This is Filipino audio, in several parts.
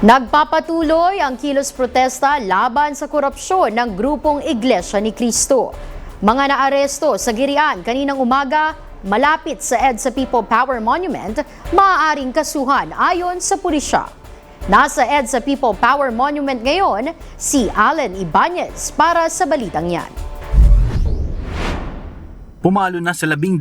Nagpapatuloy ang kilos protesta laban sa korupsyon ng grupong Iglesia ni Cristo. Mga naaresto sa Girian kaninang umaga malapit sa EDSA People Power Monument, maaaring kasuhan ayon sa pulisya. Nasa EDSA People Power Monument ngayon si Allen Ibanez para sa balitang yan. Pumalo na sa 12,000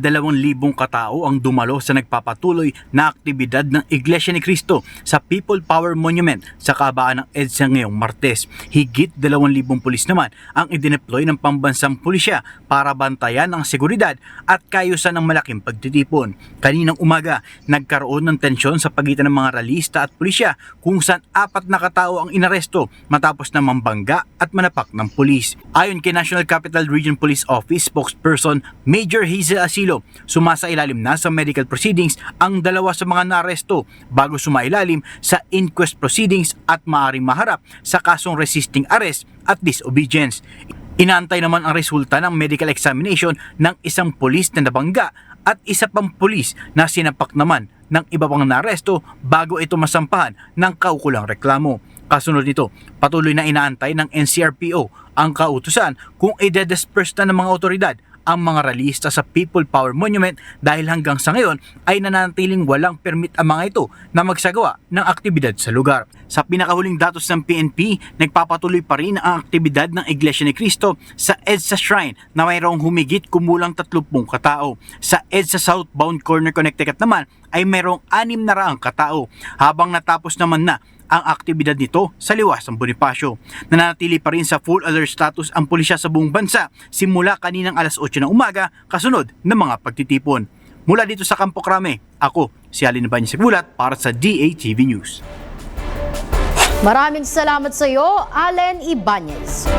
katao ang dumalo sa nagpapatuloy na aktibidad ng Iglesia ni Cristo sa People Power Monument sa kahabaan ng EDSA ngayong Martes. Higit 2,000 pulis naman ang idineploy ng pambansang pulisya para bantayan ang seguridad at kaayusan ng malaking pagtitipon. Kaninang umaga, nagkaroon ng tensyon sa pagitan ng mga ralista at pulisya kung saan 4 na katao ang inaresto matapos na mambangga at manapak ng pulis. Ayon kay National Capital Region Police Office spokesperson Major Hazel Asilo, sumasailalim na sa medical proceedings ang 2 sa mga naaresto bago sumailalim sa inquest proceedings at maaaring maharap sa kasong resisting arrest at disobedience. Inaantay naman ang resulta ng medical examination ng isang pulis na nabangga at isa pang pulis na sinapak naman ng iba pang naaresto bago ito masampahan ng kaukulang reklamo. Kasunod nito, patuloy na inaantay ng NCRPO ang kautusan kung i-disperse na ng mga otoridad ang mga ralista sa People Power Monument dahil hanggang sa ngayon ay nananatiling walang permit ang mga ito na magsagawa ng aktibidad sa lugar. Sa pinakahuling datos ng PNP, nagpapatuloy pa rin ang aktibidad ng Iglesia ni Cristo sa EDSA Shrine na mayroong humigit kumulang 30 katao. Sa EDSA Southbound Corner Connecticut naman ay mayroong 600 katao, habang natapos naman na ang aktibidad nito sa Liwasang Bonifacio. Nananatili pa rin sa full alert status ang pulisya sa buong bansa simula kaninang alas 8 ng umaga kasunod ng mga pagtitipon. Mula dito sa Campo Crame, ako si Allen Ibanez para sa DATV News. Maraming salamat sa iyo, Allen Ibanez.